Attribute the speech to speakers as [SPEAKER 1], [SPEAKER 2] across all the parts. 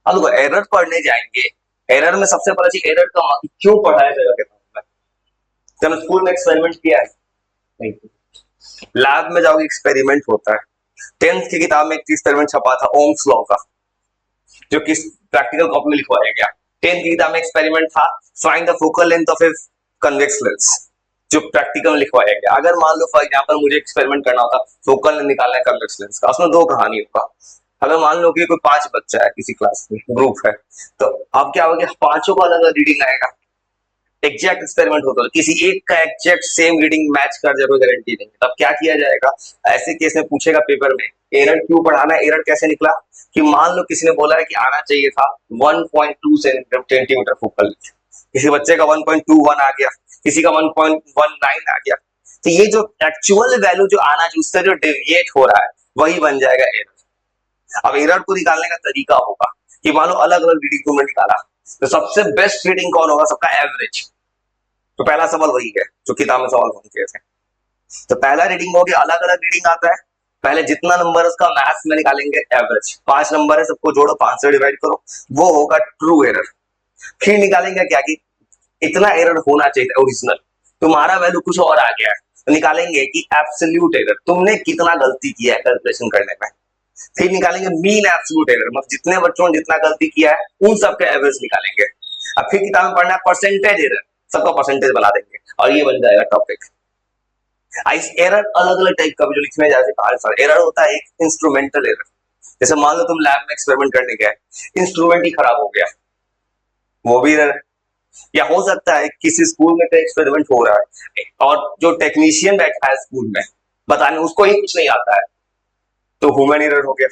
[SPEAKER 1] अब देखो एरर पढ़ने जाएंगे, एरर में सबसे पहला चीज एरर का क्यों पढ़ाया जाएगा किताब में? जब स्कूल में एक्सपेरिमेंट किया है नहीं, लैब में जाओगे एक्सपेरिमेंट होता है। 10th की किताब में एक एक्सपेरिमेंट छपा था ओम्स लॉ का, जो कि प्रैक्टिकल कॉपी में लिखवाया गया। 10th की किताब में एक्सपेरिमेंट था find the focal length of a convex lens, जो प्रैक्टिकल में लिखवाया गया। अगर मान लो फॉर एग्जांपल मुझे एक्सपेरिमेंट करना होता फोकल लेंथ निकालना है कन्वेक्स लेंस का, उसमें दो कहानी होगा। अगर मान लो कि कोई 5 बच्चा है किसी क्लास में, ग्रुप है, तो अब क्या हो गया, पांचों का अलग अलग रीडिंग आएगा। एग्जैक्ट एक्सपेरिमेंट होता है, किसी एक का एग्जैक्ट सेम रीडिंग मैच कर जाए कोई गारंटी नहीं। तब क्या किया जाएगा, ऐसे केस में पूछेगा पेपर में एरर क्यों पढ़ाना है, एरर कैसे निकला। कि मान लो किसी ने बोला है कि आना चाहिए था 1.2 सेंटीमीटर फोकल, किसी बच्चे का 1.21 आ गया, किसी का 1.19 आ गया। तो ये जो एक्चुअल वैल्यू जो आना चाहिए उससे जो डेविएट हो रहा है वही बन जाएगा एरर। अब एरर को निकालने का तरीका होगा कि मान लो अलग अलग रीडिंग तुमने निकाला, तो सबसे बेस्ट रीडिंग कौन होगा, सबका एवरेज। तो पहला सवाल वही है जो किताब में सवाल होंगे थे। तो पहला रीडिंग हो गया, अलग अलग रीडिंग आता है, पहले जितना नंबर उसका मैथ्स में निकालेंगे एवरेज। 5 नंबर है, सबको जोड़ो, 5 से डिवाइड करो, वो होगा ट्रू एरर। फिर निकालेंगे क्या कि इतना एरर होना चाहिए ओरिजिनल, तुम्हारा वैल्यू कुछ और आ गया है, तो निकालेंगे कि एब्सोल्यूट एरर, तुमने कितना गलती किया है कैलकुलेशन करने में। फिर निकालेंगे मीन एब्सोल्यूट एरर, मतलब जितने बच्चों ने जितना गलती किया है उन सबके एवरेज निकालेंगे। अब फिर किताब में पढ़ना है परसेंटेज एरर, सबका परसेंटेज बना देंगे और ये बन जाएगा टॉपिक। इस एरर अलग अलग टाइप का भी जो लिखने जा रहे हैं, एरर होता है एक इंस्ट्रूमेंटल एरर। जैसे मान लो तुम लैब में एक्सपेरिमेंट करने गए, इंस्ट्रूमेंट ही खराब हो गया, वो भी एरर। या हो सकता है किसी स्कूल में कोई एक्सपेरिमेंट हो रहा है और जो टेक्नीशियन बैठा है स्कूल में बताने, उसको ही कुछ नहीं आता है, तो ह्यूमन एरर हो गया।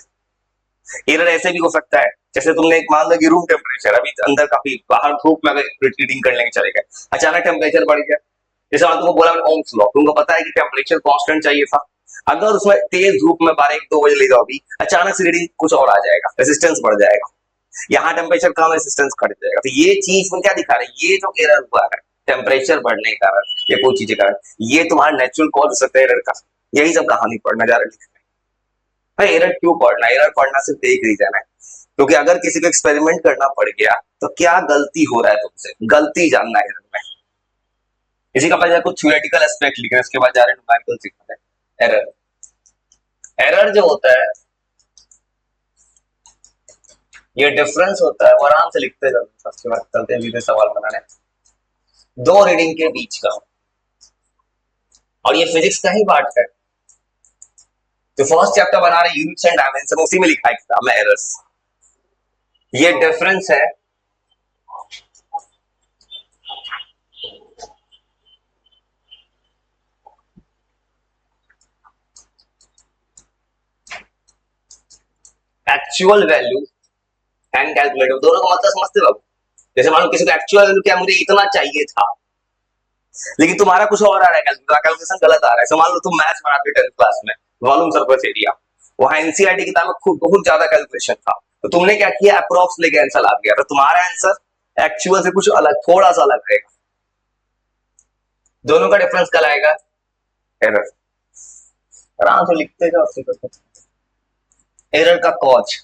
[SPEAKER 1] एरर ऐसे भी हो सकता है, जैसे तुमने एक मान लो कि रूम टेम्परेचर अभी अंदर काफी बाहर धूप में अगर रीडिंग करने के चले गए, अचानक टेम्परेचर बढ़ गया। जैसे मान तुमको बोला मैंने ओम्स लॉ, तुमको पता है कि टेम्परेचर कांस्टेंट चाहिए था, अगर उसमें तेज धूप में 12-1-2 बजे ले जाओ अभी, अचानक से रीडिंग कुछ और आ जाएगा, रेजिस्टेंस बढ़ जाएगा। यहाँ टेम्परेचर कम, रेजिस्टेंस घट जाएगा। तो ये चीज में क्या दिखा रहा है, ये जो एरर हुआ है टेम्परेचर बढ़ने के कारण या कोई चीज के कारण, ये तुम्हारा नेचुरल कॉज हो सकता है एरर का। यही सब कहानी पढ़ना जा रहा है। भाई एरर क्यों पढ़ना, एरर पढ़ना सिर्फ एक रीजन है, क्योंकि अगर किसी को एक्सपेरिमेंट करना पड़ गया तो क्या गलती हो रहा है तुमसे, गलती जानना है एरर में। इसी का पहले कुछ थ्योरेटिकल एस्पेक्ट लिखना है, उसके बाद जा रहे हैं न्यूमेरिकल सीखना है। एरर, एरर जो होता है ये डिफरेंस होता है, वो आराम से लिखते जाते हैं, उसके बाद चलते हैं सीधे सवाल बनाने। दो रीडिंग के बीच का, और ये फिजिक्स का ही पार्ट है। तो फर्स्ट चैप्टर बना रहे यूनिट्स एंड डायमेंशन, उसी में लिखा है किताब में एरर्स। ये डिफरेंस है एक्चुअल वैल्यू एंड कैलकुलेटिव, दोनों का मतलब समझते हो। जैसे मान लो किसी को एक्चुअल वैल्यू क्या, मुझे इतना चाहिए था, लेकिन तुम्हारा कुछ और आ रहा है, कैलकुलेशन गलत आ रहा है। तो मान लो तुम मैथ्स बनाते 10th क्लास में, वॉल्यूम सरफेस एरिया, वहां एनसीईआरटी किताब में खूब बहुत ज्यादा कैलकुलेशन था, तो तुमने क्या किया, अप्रोक्स लेके आंसर आ गया, तो तुम्हारा आंसर एक्चुअल से कुछ अलग, थोड़ा सा अलग रहेगा। दोनों का डिफरेंस कल आएगा, एरर। आराम से लिखते जाओ। एरर का कॉज,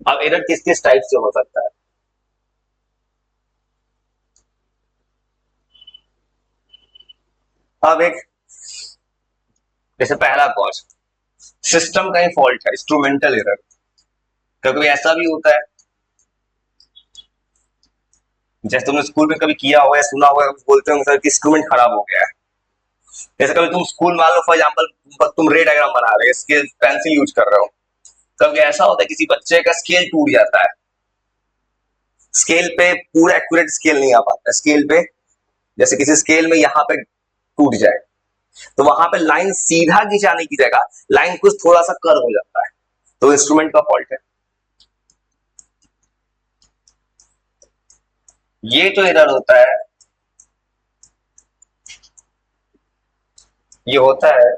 [SPEAKER 1] अब एरर किस किस टाइप से हो सकता है। अब एक, जैसे पहला कॉज सिस्टम का ही फॉल्ट है, इंस्ट्रूमेंटल एरर। कभी ऐसा भी होता है, जैसे तुमने स्कूल में कभी किया हुआ है, सुना हुआ है, बोलते हो सर कि इंस्ट्रूमेंट खराब हो गया है। जैसे कभी तुम स्कूल मान लो फॉर एग्जाम्पल तुम रे डायग्राम बना रहे हो, स्केल पेंसिल यूज कर रहे हो, कभी ऐसा होता है किसी बच्चे का स्केल टूट जाता है, स्केल पे पूरा एक्यूरेट स्केल नहीं आ पाता स्केल पे, जैसे किसी स्केल में यहाँ पे टूट जाए, तो वहां पे लाइन सीधा खिंचाने की जगह लाइन कुछ थोड़ा सा कर्व हो जाता है, तो इंस्ट्रूमेंट का फॉल्ट है। ये जो एरर होता है, ये होता है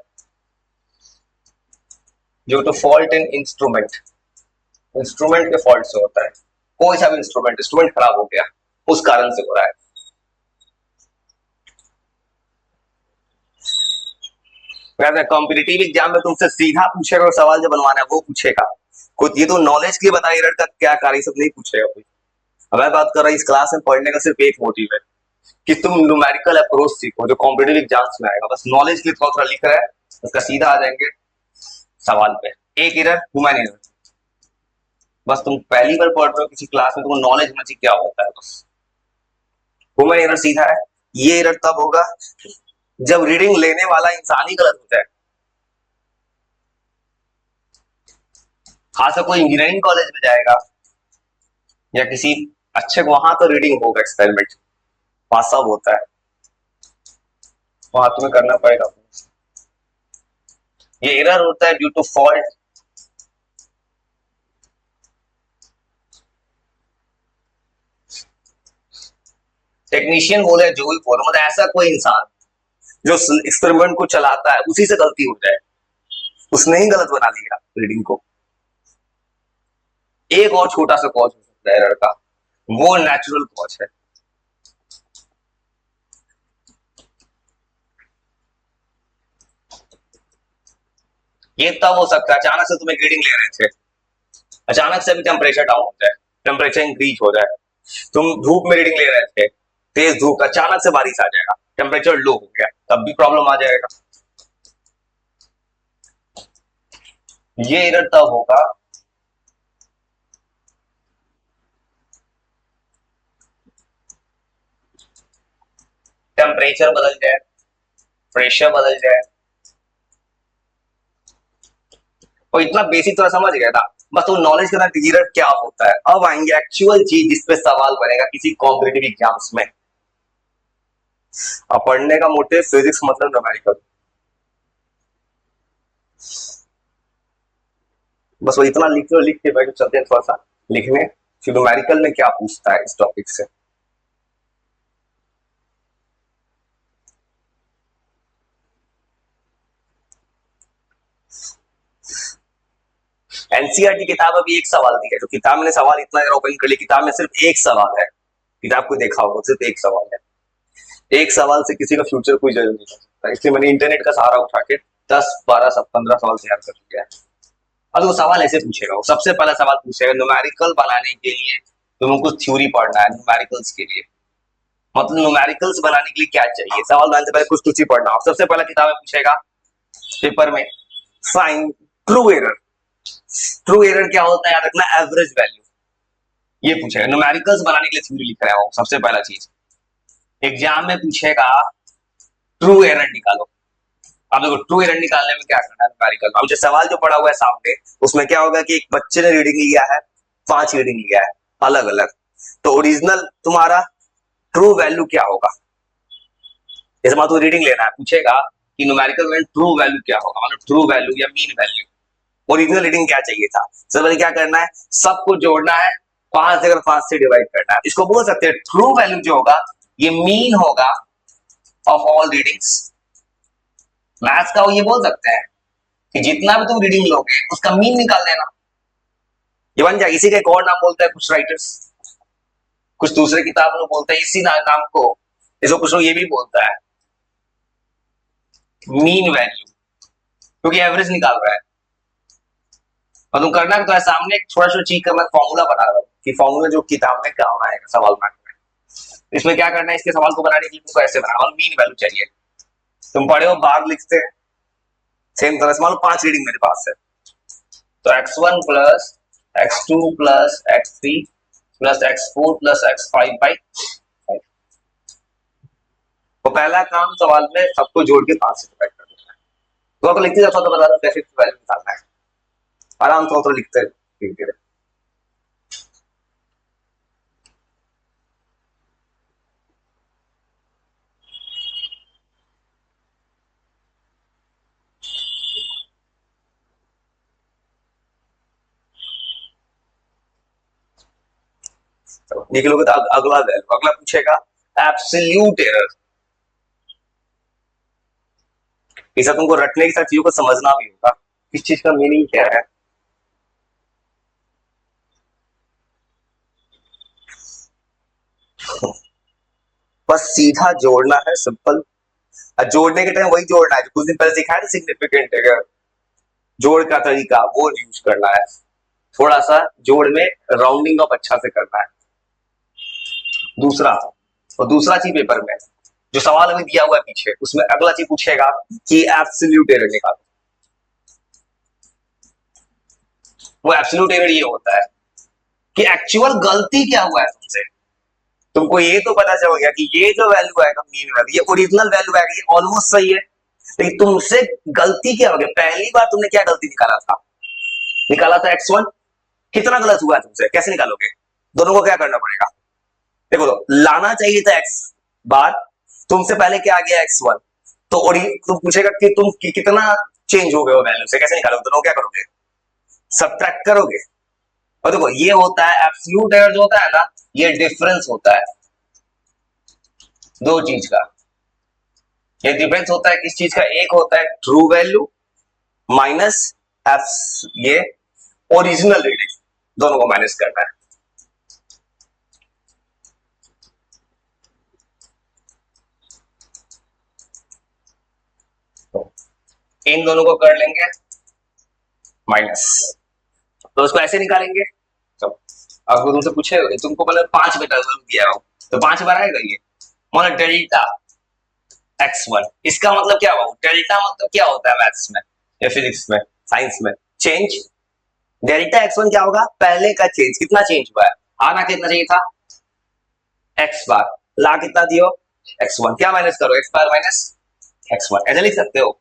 [SPEAKER 1] जो तो फॉल्ट इन इंस्ट्रूमेंट, इंस्ट्रूमेंट के फॉल्ट से होता है। कोई सा भी इंस्ट्रूमेंट खराब हो गया, उस कारण से हो रहा है। कॉम्पिटिटिव एग्जाम में तुमसे सीधा पूछेगा और सवाल जो बनवाना है वो पूछेगा, खुद ये तो नॉलेज के लिए बताइए एरर का क्या कार्य, सब नहीं पूछेगा कोई। अब मैं बात कर रहा हूँ इस क्लास में पढ़ने का सिर्फ एक मोटिव है कि तुम न्यूमेरिकल अप्रोच सीखो जो कॉम्पिटिटिव एग्जाम्स में आएगा। बस नॉलेज के लिए थोड़ा थोड़ा लिख रहा है, उसका सीधा आ जाएंगे सवाल पे। एक एरर ह्यूमन एरर, बस तुम पहली बार पढ़ रहे हो किसी क्लास में, तुमको नॉलेज होना चाहिए क्या होता है बस। ह्यूमन एरर सीधा है, ये एरर तब होगा जब रीडिंग लेने वाला इंसान ही गलत होता है। खासकर कोई इंजीनियरिंग कॉलेज में जाएगा या किसी अच्छे, वहां तो रीडिंग होगा, एक्सपेरिमेंट वहां सब होता है, वहां तुम्हें करना पड़ेगा। ये एरर होता है ड्यू टू फॉल्ट, टेक्नीशियन बोले जो भी बोले, मतलब ऐसा कोई इंसान जो एक्सपेरिमेंट को चलाता है उसी से गलती हो जाए, उसने ही गलत बना लिया रीडिंग को। एक और छोटा सा कॉज हो सकता है एरर का, वो नेचुरल कॉज है। ये तब हो सकता है अचानक से तुम एक रीडिंग ले रहे थे, अचानक से भी टेम्परेचर डाउन हो जाए, टेम्परेचर इंक्रीज हो जाए, तुम धूप में रीडिंग ले रहे थे, तेज धूप, अचानक से बारिश आ जाएगा, टेम्परेचर लो हो गया, तब भी प्रॉब्लम आ जाएगा। ये एरर तब होगा टेम्परेचर बदल जाए, प्रेशर बदल जाए। और इतना बेसिक तो समझ गया था, बस तो नॉलेज करना एरर क्या होता है। अब आएंगे एक्चुअल चीज जिसपे सवाल बनेगा किसी कॉम्पिटिटिव एग्जाम्स में। अब पढ़ने का मोटिव फिजिक्स मतलब न्यूमेरिकल, बस वो इतना लिख लो, लिख के बैठ चलते हैं थोड़ा सा लिखने कि न्यूमेरिकल में क्या पूछता है इस टॉपिक से। एनसीईआरटी किताब अभी एक सवाल दी है, जो किताब में सवाल इतना ओपन कर लिया, किताब में सिर्फ एक सवाल है, किताब को देखा होगा सिर्फ एक सवाल है। एक सवाल से किसी का फ्यूचर कोई जज नहीं कर सकता, इसलिए मैंने इंटरनेट का सहारा उठा के 10, 12, 15 सवाल तैयार कर लिया है। अब वो सवाल ऐसे पूछेगा, वो सबसे पहला सवाल पूछेगा न्यूमेरिकल बनाने के लिए तुमको कुछ थ्योरी पढ़ना है न्यूमेरिकल्स के लिए, मतलब न्यूमेरिकल्स बनाने के लिए क्या चाहिए, सवाल बनाने से पहले कुछ तुझी पढ़ना हो। सबसे पहला किताब में पूछेगा पेपर में sign true error, true error क्या होता है याद रखना, एवरेज वैल्यू, ये पूछेगा। न्यूमेरिकल्स बनाने के लिए थ्योरी लिख रहा है वो, सबसे पहला चीज। एग्जाम में पूछेगा ट्रू एरर निकालो। अब देखो ट्रू एरर निकालने में क्या करना है न्यूमेरिकल, अब जो सवाल जो पड़ा हुआ है सामने उसमें क्या होगा कि एक बच्चे ने रीडिंग लिया है, 5 रीडिंग लिया है अलग अलग, तो ओरिजिनल तुम्हारा ट्रू वैल्यू क्या होगा। जैसे मान तो रीडिंग लेना है, पूछेगा कि न्यूमेरिकल में ट्रू वैल्यू क्या होगा, मतलब ट्रू वैल्यू या मीन वैल्यू, ओरिजिनल रीडिंग क्या चाहिए था। सबसे पहले क्या करना है, सबको जोड़ना है, 5 जगह 5 से डिवाइड करना है। इसको बोल सकते हैं ट्रू वैल्यू जो होगा ये मीन होगा ऑफ ऑल रीडिंग्स। मैथ्स का वो ये बोल सकते हैं कि जितना भी तुम रीडिंग लोगे उसका मीन निकाल देना, ये बन जाए। इसी का एक और नाम बोलता है कुछ राइटर्स, कुछ दूसरे किताब में बोलते हैं इसी नाम को, इसको कुछ लोग ये भी बोलता है मीन वैल्यू, क्योंकि एवरेज निकाल रहा है। और तुम करना तो है सामने छोटा छोटा चीज का मैं फॉर्मूला बना रहा हूँ कि फॉर्मूला जो किताब में काम आएगा सवाल में। इसमें क्या करना है, इसके सवाल को बनाने के लिए तुमको ऐसे बनाना, और मीन वैल्यू चाहिए। तुम पढ़े हो बार लिखते हैं सेम तरह से, मान लो 5 रीडिंग मेरे पास है, तो x1 plus x2 plus x3 plus x4 plus x5 by 5। तो पहला काम सवाल में सबको जोड़ के 5 से डिवाइड कर देना है। तो आपको लिखते जाओ तो बता दो कैसे वैल्यू निकालना है, आराम से तो लिखते धीरे धीरे। निकलोगे तो अगला वैल्यू, अगला पूछेगा एब्सोल्यूट एरर। इसे तुमको रटने के साथ चीजों को समझना भी होगा, इस चीज का मीनिंग क्या है। बस सीधा जोड़ना है, सिंपल। जोड़ने के टाइम वही जोड़ना है जो कुछ दिन पहले सिखाया था, सिग्निफिकेंट जोड़ का तरीका वो यूज करना है। थोड़ा सा जोड़ में राउंडिंग ऑफ अच्छा से करना है। दूसरा, और दूसरा चीज पेपर में जो सवाल अभी दिया हुआ है पीछे, उसमें अगला चीज पूछेगा कि एब्सोल्यूट एरर निकालो। वो एब्सोल्यूट एरर ये होता है कि एक्चुअल गलती क्या हुआ है तुमसे। तुमको ये तो पता चल गया कि ये जो वैल्यू आएगा मीन वैल्यू, ये ओरिजिनल वैल्यू आएगा, ये ऑलमोस्ट सही है, लेकिन तुमसे गलती क्या हो गया। पहली बार तुमने क्या गलती निकाला था, निकाला था x1। कितना गलत हुआ है तुमसे, कैसे निकालोगे। दोनों को क्या करना पड़ेगा, देखो तो लाना चाहिए था x बार, तुमसे पहले क्या आ गया x1, तो तुम पूछेगा कि तुम कितना चेंज हो गए हो वैल्यू से, कैसे निकालोगे। दोनों क्या करोगे, सब्ट्रैक्ट करोगे। और देखो ये होता है एब्सोल्यूट एरर जो होता है ना, ये डिफरेंस होता है दो चीज का। ये डिफरेंस होता है किस चीज का, एक होता है ट्रू वैल्यू माइनस ये ओरिजिनल रीडिंग, दोनों को माइनस करना है। इन दोनों को कर लेंगे माइनस, तो उसको ऐसे निकालेंगे। तो अब तुमसे पूछे, तुमको मतलब 5 बेटा दिया हो तो 5 बार आएगा ये, मतलब डेल्टा x1। इसका मतलब क्या हुआ, डेल्टा मतलब क्या होता है मैथ्स में या फिजिक्स में, साइंस में, चेंज। डेल्टा x1 क्या होगा, पहले का चेंज, कितना चेंज हुआ है। आना कितना चाहिए था x बार, ला कितना दियो x1, क्या माइनस करो x बार माइनस x1, ऐसे लिख सकते हो।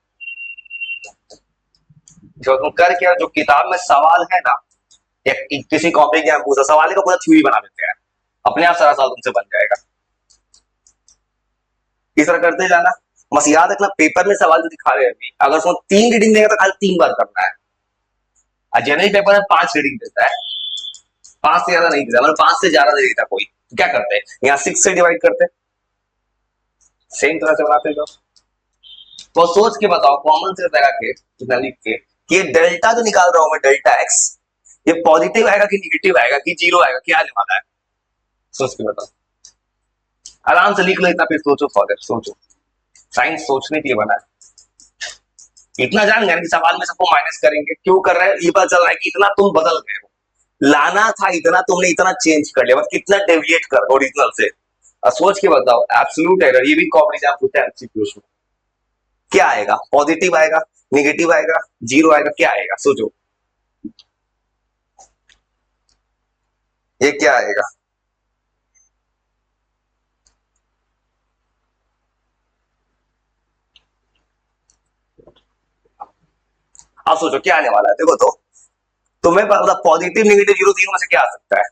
[SPEAKER 1] जो तुम कर क्या, जो किताब में सवाल है ना, या किसी कॉपी एग्जाम पूछा सवाल का पूरा थ्योरी बना देते हैं, अपने आप सारा सवाल तुमसे बन जाएगा। इस तरह करते जाना। बस याद रखना पेपर में सवाल जो दिखा रहे हैं, अगर उसमें 3 रीडिंग देगा तो खाली 3 बार करना है। और जनरल पेपर में 5 रीडिंग देता है, 5 से ज्यादा नहीं देता, मतलब 5 से ज्यादा नहीं देता कोई। तो क्या करते हैं, यहाँ 6 से डिवाइड करते, सेम तरह से बनाते जाओ। तो सोच के बताओ, कॉमन सेंस लगा के लिख के कि ये डेल्टा जो निकाल रहा हूं मैं, डेल्टा एक्स, ये पॉजिटिव आएगा कि निगेटिव आएगा कि जीरो आएगा, क्या आने वाला है, सोच के बताओ। आराम से लिख लो इतना, फिर सोचो फॉर सोचो। साइंस सोचने के लिए बना है। इतना जान गए कि सवाल में सबको माइनस करेंगे, क्यों कर रहे हैं ये पता चल रहा है कि इतना तुम बदल गए हो। लाना था इतना, तुमने इतना चेंज कर लिया, बस कितना डेविएट कर ओरिजिनल से। सोच के बताओ, एब्सोल्यूट एरर ये भी कॉम्पिटिशन पूछते हैं एमसीक्यूज में, क्या आएगा, पॉजिटिव आएगा, निगेटिव आएगा, जीरो आएगा, क्या आएगा, सोचो ये क्या आएगा। अब सोचो क्या आने वाला है, देखो तो तुम्हें पता पॉजिटिव निगेटिव जीरो तीनों में से क्या आ सकता है,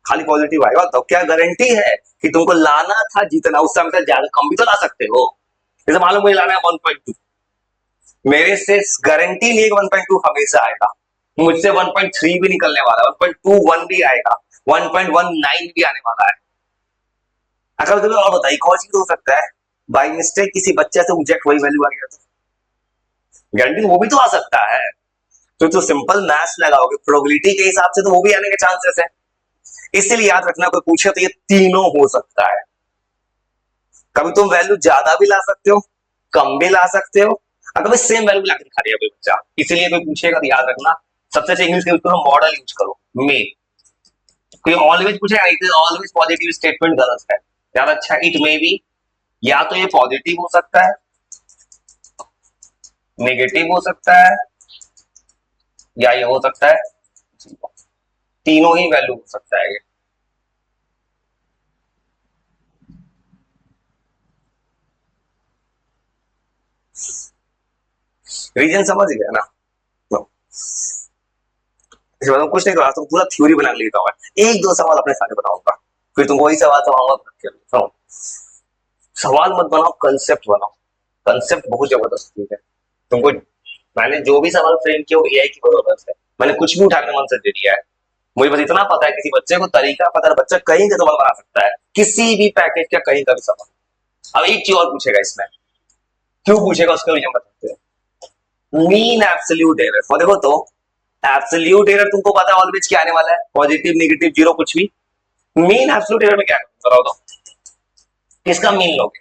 [SPEAKER 1] खाली पॉजिटिव आएगा। तो क्या गारंटी है कि तुमको लाना था जितना, उस समय से ज्यादा कम भी तो ला सकते हो। जैसे मालूम मुझे लाना है 1.2, मेरे से गारंटी नहीं है 1.2 हमेशा आएगा, मुझसे 1.3 भी निकलने वाला है, 1.21 भी आएगा, 1.19 भी आने वाला है। अगर तुम्हें और बताइए कौन चीज हो सकता है, बाई मिस्टेक किसी बच्चे से एग्जैक्ट वही वैल्यू आ गया तो गारंटी वो भी तो आ सकता है। तो जो सिंपल मैथ्स लगाओगे प्रोबेबिलिटी के हिसाब से, तो वो भी आने के चांसेस है। इसीलिए याद रखना, कोई पूछे तो ये तीनों हो सकता है। कभी तुम वैल्यू ज्यादा भी ला सकते हो, कम भी ला सकते हो, और कभी सेम वैल्यू ला के दिखा दिया कोई बच्चा। इसीलिए कोई पूछेगा तो याद रखना, सबसे अच्छा इंग्लिश यूज करो, मॉडल यूज करो, मे। कोई ऑलवेज पूछेगा, it is always positive statement गलत है, ज्यादा अच्छा इट मे बी, या तो ये पॉजिटिव हो सकता है, नेगेटिव हो सकता है, या ये हो सकता है, तीनों ही वैल्यू हो सकता है ये। रीजन समझ गया ना। मतलब कुछ नहीं करा, तुम पूरा थ्योरी बना लेता हूँ, एक दो सवाल अपने सारे बनाऊंगा, फिर तुम वही सवाल सवाल सवाल मत बनाओ, कंसेप्ट बनाओ। कंसेप्ट बहुत जबरदस्त चीज है। तुमको मैंने जो भी सवाल फ्रेम किया वो एआई की बदौलत है, मैंने कुछ भी उठाकर मन से दे दिया है। मुझे बस इतना पता है, किसी बच्चे को तरीका पता है, बच्चा कहीं का सवाल बना सकता है, किसी भी पैकेज का कहीं का भी सवाल। अब एक चीज और पूछेगा इसमें, क्यों पूछेगा उसका भी हम बताते हैं। मीन एब्सोल्यूट एरर, और देखो तो एब्सोल्यूट एरर तुमको पता है ऑलवेज क्या आने वाला है, पॉजिटिव निगेटिव जीरो कुछ भी। मीन एब्सोल्यूट एरर में क्या करोगे बताओ तो, किसका मीन लोगे?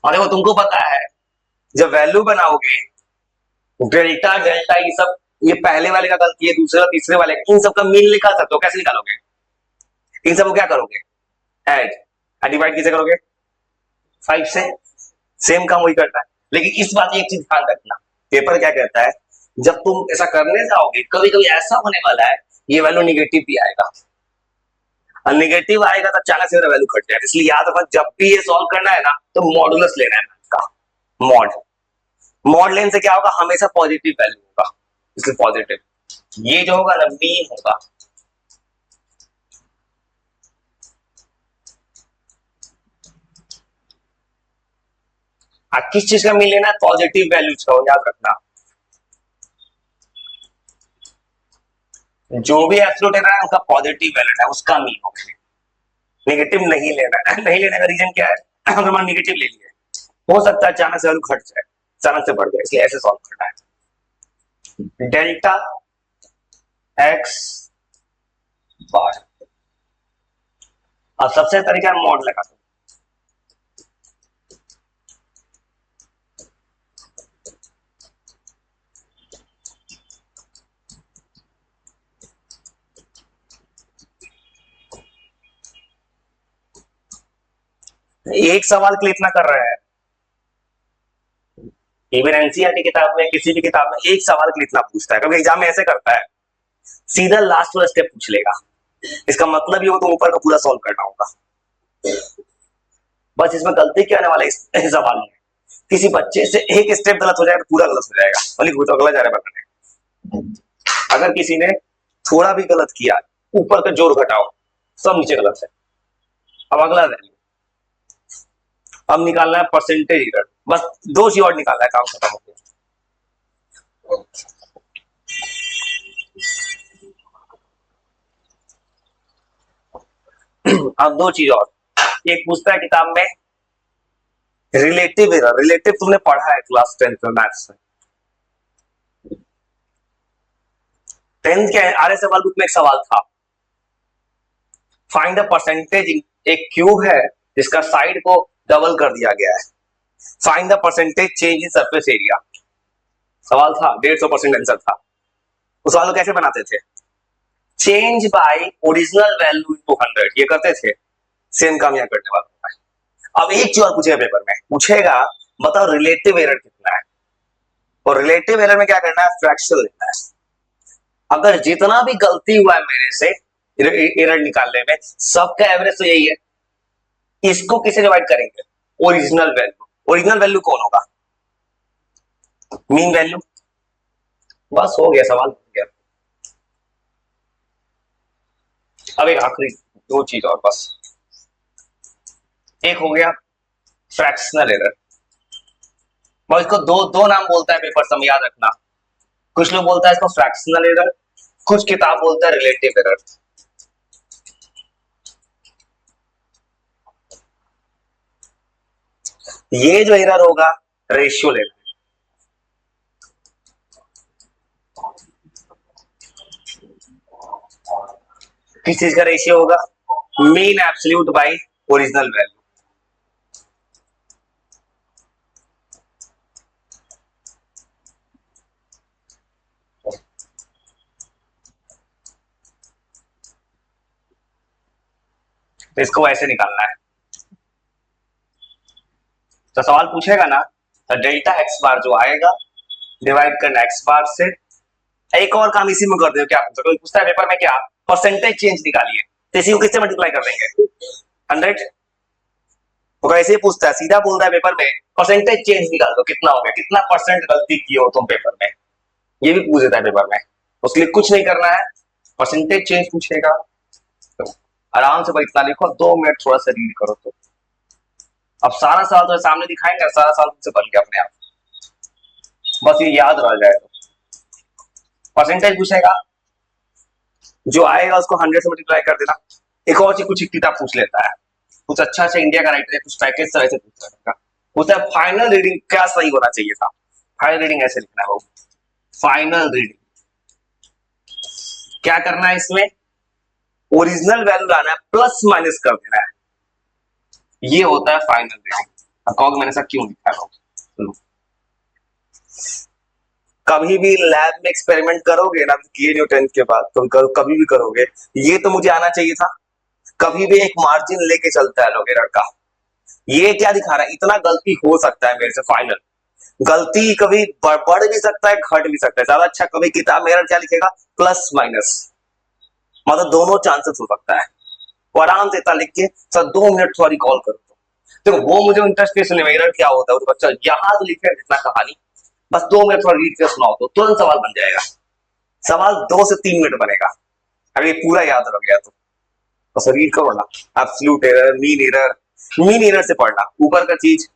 [SPEAKER 1] और देखो तुमको पता है जब वैल्यू बनाओगे डेल्टा डेल्टा ये सब, ये पहले वाले का गलती है, दूसरे और तीसरे वाले इन सब का मीन निकाल सकते हो, कैसे निकालोगे? इन सब को क्या करोगे? ऐड डिवाइड किसे करोगे? 5 से। सेम काम वही करता है, लेकिन इस बात एक चीज ध्यान रखना, पेपर क्या कहता है, जब तुम ऐसा करने जाओगे कभी कभी ऐसा होने वाला है ये वैल्यू निगेटिव भी आएगा, और निगेटिव आएगा तो अचानक से वैल्यू घट जाएगा। इसलिए याद रखना जब भी ये सॉल्व करना है ना तो मॉडुलस लेना है इसका, मॉड। मॉड लेने से क्या होगा, हमेशा पॉजिटिव वैल्यू होगा, इसलिए पॉजिटिव। ये जो होगा ना मीन होगा, किस चीज का मीन लेना है? पॉजिटिव वैल्यूज का, याद रखना। जो भी एब्सोल्यूट एरर है उनका पॉजिटिव वैल्यू है उसका मीन होगा, नेगेटिव नहीं लेना है। नहीं लेने का रीजन क्या है, अगर मान नेगेटिव ले लिया हो सकता है अचानक से वैल्यू घट जाए, अचानक से बढ़ जाए, इसलिए ऐसे सॉल्व करना है। डेल्टा एक्स बार, अब सबसे तरीका है मॉड लगा दो। एक सवाल के लिए इतना कर रहे हैं, इवन एनसीईआरटी किताब में किसी भी किताब में एक सवाल के लिए इतना पूछता है, क्योंकि एग्जाम में ऐसे करता है सीधा लास्ट वाला स्टेप पूछ लेगा, इसका मतलब ये हो तो ऊपर का पूरा सॉल्व करना होगा। बस इसमें गलती क्या आने वाला है इस सवाल में, किसी बच्चे से एक स्टेप गलत हो जाएगा तो पूरा गलत हो जाएगा, और अगला जा रहा है। अगर किसी ने थोड़ा भी गलत किया, ऊपर का जोर घटाओ, सब नीचे गलत है। अब अगला वैल्यू, अब निकालना है परसेंटेज एरर, बस 2 चीज और निकालना है, काम खत्म हो गया। अब 2 चीज और, एक पूछता है किताब में रिलेटिव एरर, रिलेटिव तुमने पढ़ा है क्लास 10 में मैथ्स में, 10th के आर्य सवाल बुक में एक सवाल था, फाइंड द परसेंटेज, एक क्यूब है जिसका साइड को डबल कर दिया गया है, find the percentage change in surface area, सवाल था 150% आंसर था। उस सवाल को कैसे बनाते थे, change bye original value into 100, ये करते थे, सेम काम यहां करने वाला है। अब एक चीज और पूछेगा पेपर में, पूछेगा बताओ रिलेटिव एरर कितना है, और रिलेटिव एरर में क्या करना है, फ्रैक्शन लेना है। अगर जितना भी गलती हुआ है मेरे से एरर निकालने में, सबका एवरेज तो यही है, इसको किसे डिवाइड करेंगे, ओरिजिनल वैल्यू। ओरिजिनल वैल्यू कौन होगा, मीन वैल्यू। बस हो गया सवाल, हो गया। अब एक आखिरी 2 चीज और बस, एक हो गया फ्रैक्शनल एरर, और इसको दो दो नाम बोलता है पेपर सब याद रखना, कुछ लोग बोलता है इसको फ्रैक्शनल एरर, कुछ किताब बोलता है रिलेटिव एरर। ये जो एरर होगा रेशियो लेना, किस चीज का रेशियो होगा, mean absolute by original value. तो इसको ऐसे निकालना है, तो सवाल पूछेगा ना तो डेल्टा एक्स बार जो आएगा डिवाइड करना एक्स बार से। एक और काम इसी में कर दो, क्या पूछता है पेपर में, क्या परसेंटेज चेंज निकालिए, तो इसी को किससे मल्टीप्लाई कर देंगे 100, तो ऐसे ही पूछता है, सीधा बोलता है पेपर में परसेंटेज चेंज निकाल दो, कितना हो गया, कितना परसेंट गलती की हो तुम पेपर में, ये भी पूछ देता है पेपर में। उसके लिए कुछ नहीं करना है, परसेंटेज चेंज पूछेगा तो आराम से भाई इतना लिखो, 2 मिनट थोड़ा सा रीड करो तो अब सारा सवाल तो सामने दिखाएंगे, सारा सवाल से बन गया अपने आप, बस ये याद रह जाए। परसेंटेज पूछेगा, जो आएगा उसको 100 से मल्टीप्लाई कर देना। एक और चीज, कुछ किताब पूछ लेता है, कुछ अच्छा अच्छा इंडिया का राइटर है, कुछ पैकेज तरह से पूछ लेगा, उसका फाइनल रीडिंग क्या सही होना चाहिए था, फाइनल रीडिंग ऐसे लिखना है वो, फाइनल रीडिंग क्या करना है इसमें, ओरिजिनल वैल्यू लाना है, प्लस माइनस कर देना है, ये होता है फाइनल रेटिंग। अकाउंट मैंने ऐसा क्यों लिखा है, सुनो। कभी भी लैब में एक्सपेरिमेंट करोगे ना, किए नहीं 10th के बाद, तुम कभी भी करोगे, ये तो मुझे आना चाहिए था। कभी भी एक मार्जिन लेके चलता है लोग एरर का। ये क्या दिखा रहा है, इतना गलती हो सकता है मेरे से, फाइनल गलती कभी बढ़ भी सकता है, घट भी सकता है। ज्यादा अच्छा कभी किताब में एरर क्या लिखेगा, प्लस माइनस, मतलब दोनों चांसेस हो सकता है। वो आराम से इतना लिख के सर 2 मिनट सॉरी कॉल करो, तो वो मुझे इंटरेस्ट नहीं सुनने में, एरर क्या होता है वो बच्चा यहाँ से लिखे जितना कहानी, बस 2 मिनट थोड़ा रीड कर सुनाओ तो तुरंत सवाल बन जाएगा। सवाल 2 से 3 मिनट बनेगा, अगर ये पूरा याद रह गया तो। बस रीड करो ना, एब्सोल्यूट एरर, मीन एरर से पढ़ना, ऊपर का चीज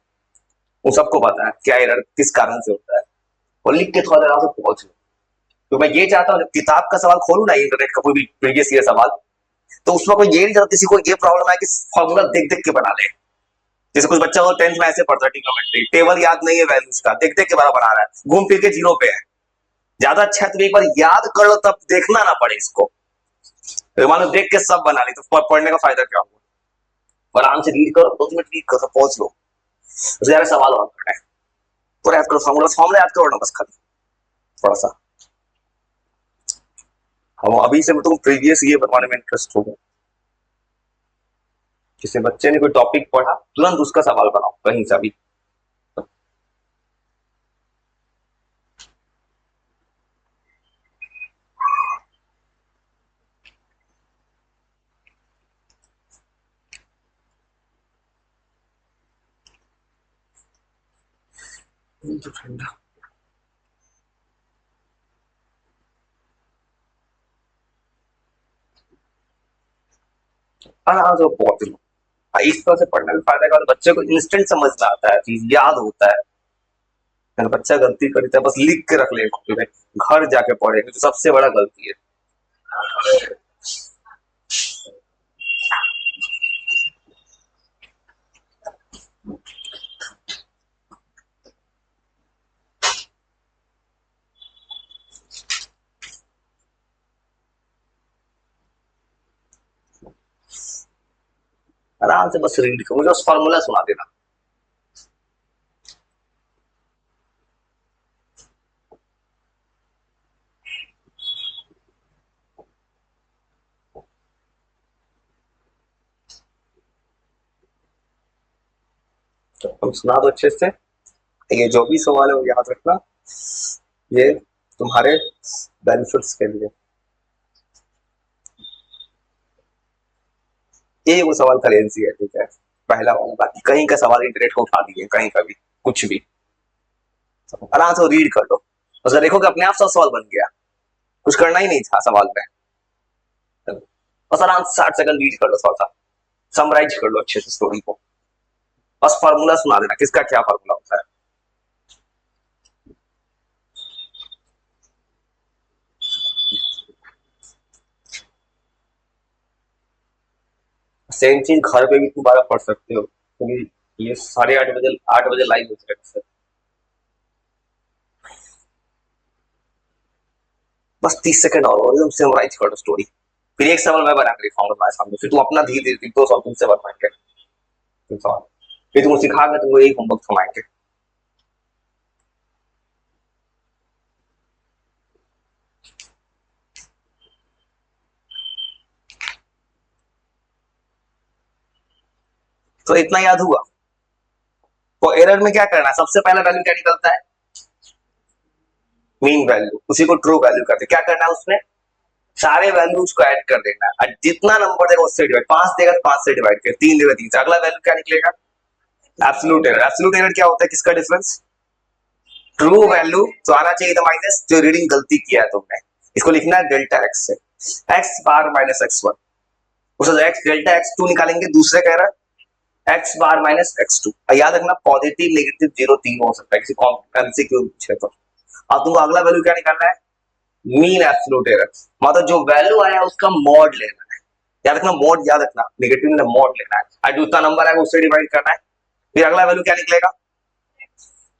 [SPEAKER 1] वो सबको पता है क्या एरर किस कारण से होता है, और लिख के थोड़ा देर से पहुंच लो। तो मैं ये चाहता हूँ, जब किताब का सवाल खोलू ना, इंटरनेट का कोई भी प्रीवियस ईयर सवाल, तो उसमें कोई ये नहीं चाहता किसी को ये प्रॉब्लम है कि फॉर्मूला देख देख के बना ले। जैसे कुछ बच्चा हो 10th में ऐसे पढ़ता है, ट्रिग्नोमेट्री टेबल याद नहीं है वैल्यूज का, देख देख के बड़ा बना रहा है, घूम फिर के जीरो पे है। ज्यादा अच्छा है तो एक बार याद कर लो, तब देखना ना पड़े इसको। मान लो देख के सब बना ली तो पढ़ने का फायदा क्या होगा। आराम से रीड करो, 2 मिनट रीड करो, पहुंच लो, ज्यादा सवाल और करना है तो याद करो, फॉर्मूला याद करो ना बस, खाली थोड़ा सा। हम अभी से तुम प्रीवियस ये बनवाने में इंटरेस्ट होगा, किसी बच्चे ने कोई टॉपिक पढ़ा तुरंत उसका सवाल बनाओ कहीं से भी। ठंडा आराम से पहुंच लो। इस तरह से पढ़ने में फायदा है, बच्चे को इंस्टेंट समझ में आता है, चीज याद होता है। अगर बच्चा गलती करता है बस लिख के रख ले कॉपी में, घर जाके पढ़ेंगे तो सबसे बड़ा गलती है। आराम से बस रीड करो, मुझे बस फॉर्मूला सुना देना। तो तुम सुना दो अच्छे से, ये जो भी सवाल है वो याद रखना, ये तुम्हारे बेनिफिट्स के लिए। ये वो सवाल का लेंसी है, ठीक है, पहला वाला। बाकी कहीं का सवाल इंटरनेट को उठा दिए, कहीं का भी कुछ भी, आराम से रीड कर लो, अगर देखो कि अपने आप सब सवाल बन गया, कुछ करना ही नहीं था सवाल में, बस आराम से 60 सेकंड रीड कर लो, थोड़ा सा समराइज कर लो अच्छे से स्टोरी को, बस फार्मूला सुना देना किसका क्या फार्मूला होता है। सेम चीज घर पे भी दोबारा पढ़ सकते हो, क्योंकि ये 8:30 बजे 8 बजे लाइव हो जाएगा। बस 30 सेकंड और एकदम समराइज कर दो स्टोरी, फिर एक सवाल मैं बना के दिखाऊंगा तुम्हारे सामने, फिर तुम अपना धीरे धीरे 2 सवाल तुमसे बनवाएंगे, सवाल फिर तुम सिखा के तुमको एक होमवर्क थमाएंगे। तो इतना याद हुआ। तो एरर में क्या करना है, सबसे पहला वैल्यू क्या निकलता है, मीन वैल्यू, उसी को ट्रू वैल्यू करते हैं। क्या करना है उसमें, सारे वैल्यूज को ऐड कर देना है, जितना नंबर देगा उससे डिवाइड, 5 देगा तो 5 से डिवाइड कर, 3 देगा 3 से, अगला वैल्यू क्या निकलेगा, एब्सोल्यूट एरर। एब्सोल्यूट एरर क्या होता है, किसका डिफरेंस, ट्रू वैल्यू तो आना चाहिए था माइनस, जो रीडिंग गलती किया है तुमने, इसको लिखना है डेल्टा एक्स से, X bar minus X one, उससे एक्स डेल्टा एक्स टू निकालेंगे, दूसरे का error X bar minus X two. याद रखना पॉजिटिव नेगेटिव जीरो तीन हो सकता है किसी एमसीक्यू पूछे तो। अब तुमको अगला वैल्यू क्या निकालना है, मीन एब्सोल्यूट एरर, मतलब जो वैल्यू आया उसका मॉड लेना है। याद रखना मॉड, याद रखना नेगेटिव में मॉड लेना है, और दूसरा नंबर आएगा उससे डिवाइड करना है, फिर अगला वैल्यू क्या निकलेगा,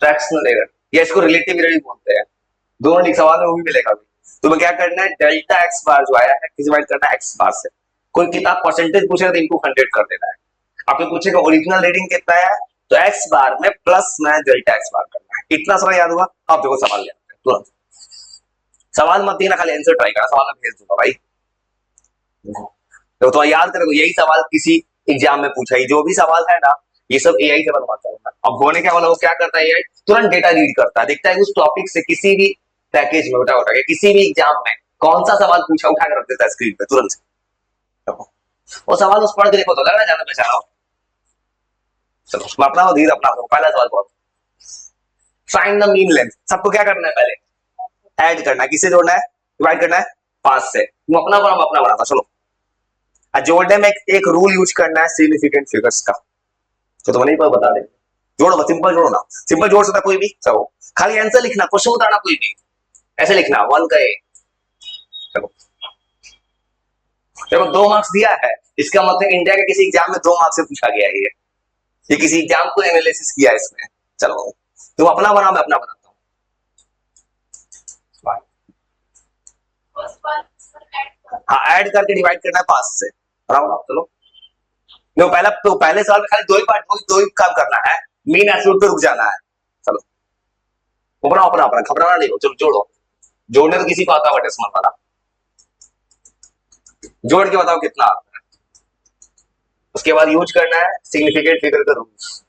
[SPEAKER 1] फ्रैक्शनल एरर, या इसको रिलेटिव एरर भी बोलते हैं, दोनों सवाल में वो भी मिलेगा। तुम्हें क्या करना है, डेल्टा एक्स बार जो आया है किसी डिवाइड करना है एक्स बार से। कोई किताब परसेंटेज पूछेगा तो इनटू 100 कर देना है। आपको पूछेगा ओरिजिनल रीडिंग कितना है, तो एक्स बार में प्लस में डेल्टा एक्स बार करना है। इतना सारा याद हुआ। अब देखो सवाल ले आते हैं तुरंत। सवाल मत देना, खाली आंसर ट्राई करना, सवाल में भेज दूंगा भाई। तो याद करो, यही सवाल किसी एग्जाम में पूछा ही, जो भी सवाल है ना ये सब एआई से बनवाता है। अब होने क्या वाला, वो क्या करता है एआई, तुरंत डेटा रीड करता है, देखता है उस टॉपिक से किसी भी पैकेज में उठा के किसी भी एग्जाम में कौन सा सवाल पूछा, उठा कर रख देता है स्क्रीन पे तुरंत। वो सवाल उस पढ़ के देखो तो लग रहा है जाना पहचाना हो। चलो मैं अपना धीरे अपना पहला सवाल पढ़ो। Find the mean length. सबको क्या करना है, पहले ऐड करना है, किससे जोड़ना है, डिवाइड करना है 5 से। तुम अपना बना, अपना बनाता चलो। जोड़ने में एक रूल यूज करना है सिग्निफिकेंट फिगर्स का, तो तुम्हें नहीं पता बता दे। जोड़ो, सिंपल जोड़ो ना, सिंपल जोड़ सकता कोई भी। चलो खाली आंसर लिखना, क्वेश्चन बताना कोई भी, ऐसे लिखना 1 का ए। चलो देखो 2 मार्क्स दिया है, इसका मतलब इंडिया के किसी एग्जाम में 2 मार्क्स से पूछा गया है ये किसी एग्जाम को एनालिसिस किया है इसमें। चलो तुम अपना बनाओ, मैं अपना बनाता हूँ। हाँ ऐड करके डिवाइड करना है 5 से, बराबर। चलो देखो पहला, तो पहले सवाल में खाली दो ही पार्ट, दो ही काम करना है, मीन एब्सोल्यूट पे रुक जाना है। चलो अपना अपना अपना घबराना नहीं हो, चलो जोड़ो। जोड़ने तो किसी को आता है डेसिमल वाला, जोड़ के बताओ कितना आता है। उसके बाद यूज करना है सिग्निफिकेंट फिगर का रूल्स।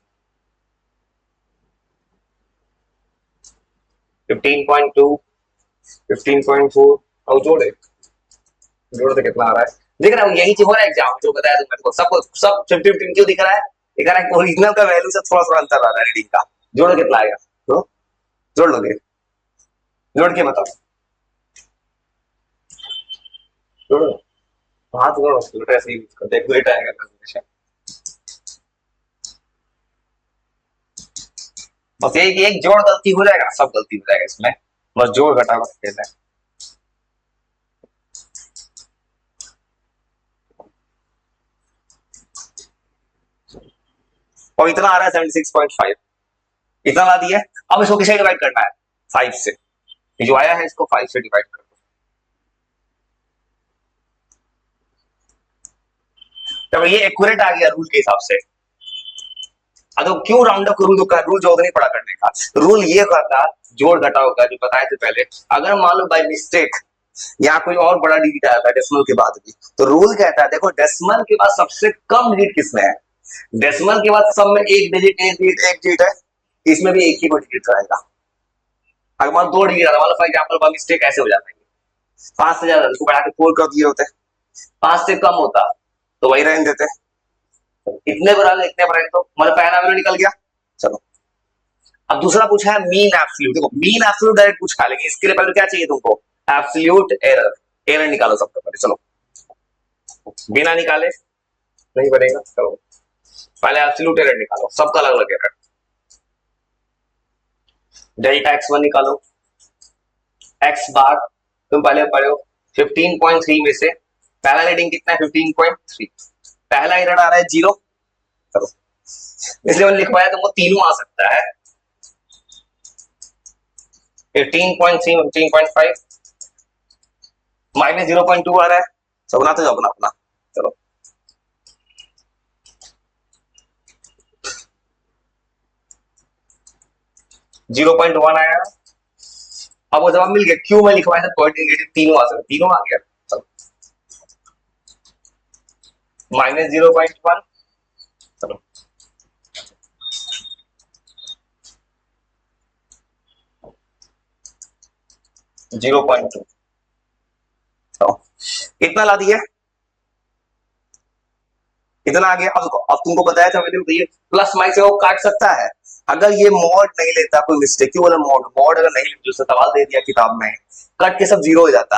[SPEAKER 1] 15.2 15.4 और जोड़े, जोड़ तो कितना आ रहा है दिख रहा है। यही चीज हो रहा है एग्जाम जो बताया तुमने को, सबको सब 50 15 क्यों दिख रहा है, दिख रहा है ओरिजिनल का वैल्यू से थोड़ा थोड़ा अंतर आ रहा है रीडिंग का। जोड़ कितना आएगा, तो जोड़ लोगे, जोड़ के बताओ, जोड़ो। हाथ जोड़ो, ऐसे ही देखो डेटा आएगा कैलकुलेशन। बस एक जोड़ गलती हो जाएगा, सब गलती हो जाएगा इसमें, बस जोड़ घटाव खेलना है। और इतना आ रहा है 76.5, इतना ला दिया। अब इसको किसे डिवाइड करना है, 5 से। जो आया है इसको 5 से डिवाइड कर दो। तो ये एक्यूरेट आ गया रूल के हिसाब से। तो क्यों राउंड अप रूल का, रूल जो नहीं पड़ा करने का, रूल ये करता जोड़ घटाव का जो बताए थे पहले। अगर मान लो बाय मिस्टेक यहाँ कोई और बड़ा डिजिट आया था डेसिमल के बाद भी, तो रूल कहता है देखो डेसिमल के बाद सबसे कम डिजिट किसमें है, डेसिमल के बाद सब में एक डिजिट है, इसमें भी एक ही डिजिट रहेगा। अगर मान 2 डिजिट आता, मान लो फॉर एग्जाम्पल बाय मिस्टेक ऐसे हो जाता है 5 से ज्यादा, इसको बढ़ा के 4 कर दिए होते, 5 से कम होता तो वही रहने देते, इतने बराबर इतने बराबर, तो मतलब पहला वैल्यू निकल गया। चलो अब दूसरा पूछा है मीन एब्सोल्यूट। देखो मीन एब्सोल्यूट डायरेक्ट पूछा, लेकिन इसके लिए पहले क्या चाहिए तुमको, एब्सोल्यूट एरर। एरर निकालो सबसे पहले, चलो बिना निकाले नहीं बनेगा। चलो पहले एब्सोल्यूट एरर निकालो, सबका अलग अलग एरर। डेल्टा x1 निकालो, x बार तुम पहले पढ़े हो 15.3 में से पहला रीडिंग कितना है 15.3, पहला एरर आ रहा है 0। चलो इसलिए मैंने लिखवाया तुमको तीनों आ सकता है, 15.3 15.5 माइनस 0.2 आ रहा है। सब बनाते जाओ अपना अपना। चलो 0.1 आया, अब वो जवाब मिल गया। क्यों मैं लिखवाया था पॉइंट नेगेटिव, तीनों आ सकते, तीनों आ गया। चलो माइनस 0.1, चलो 0.2, इतना ला दिया, इतना आ गया। अब तुमको बताया था मैंने, तो ये प्लस माइनस वो काट सकता है अगर ये मॉड नहीं लेता, कोई मिस्टेक। क्यों बोला मॉड, मॉड अगर नहीं लेता, जो सवाल दे दिया किताब में कट के सब जीरो हो जाता,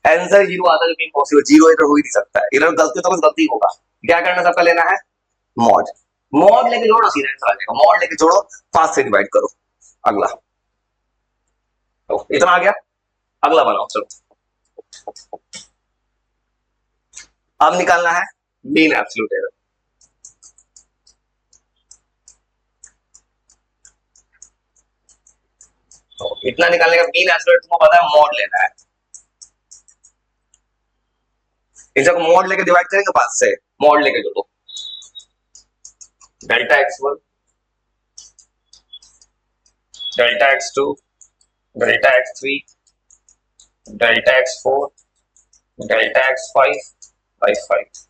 [SPEAKER 1] आंसर जीरो आता, लेकिन इम्पॉसिबल, जीरो एरर हो ही नहीं सकता है। एरर गलती तो बस गलती होगा, क्या करना सबका लेना है मॉड। मॉड लेके जोड़ो, सीधा आंसर आ जाएगा। मॉड लेके जोड़ो, 5 से डिवाइड करो। अगला तो इतना आ गया, अगला बनाओ। चलो अब निकालना है मीन एब्सोल्यूट एरर। तो इतना निकालने का मीन एब्सोल्यूट तुमको पता है, मॉड लेना है। इसको मॉड लेके डिवाइड करेंगे 5 से, मॉड लेके जोड़ो, delta x1, delta x2, delta x3, delta x4, delta x5 by 5।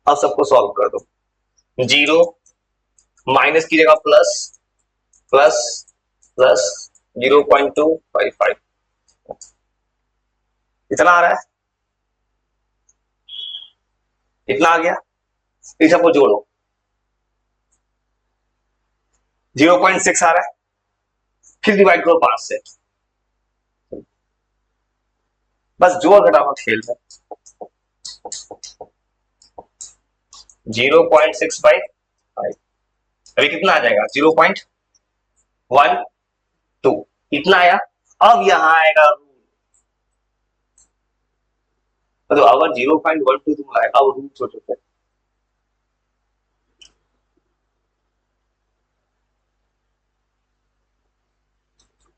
[SPEAKER 1] अब सबको सॉल्व कर दो, 0 माइनस की जगह प्लस, प्लस प्लस 0.255, इतना आ रहा है, इतना आ गया। इन सबको जोड़ो, 0.6 आ रहा है, फिर डिवाइड करो 5 से, बस जोड़ घटाओ खेल है। 0.6 बाई 5, अभी कितना आ जाएगा, 0.12, इतना आया। अब यहां आएगा रूल, तो अगर 0.12 तुम आएगा, अब रूल सोचो,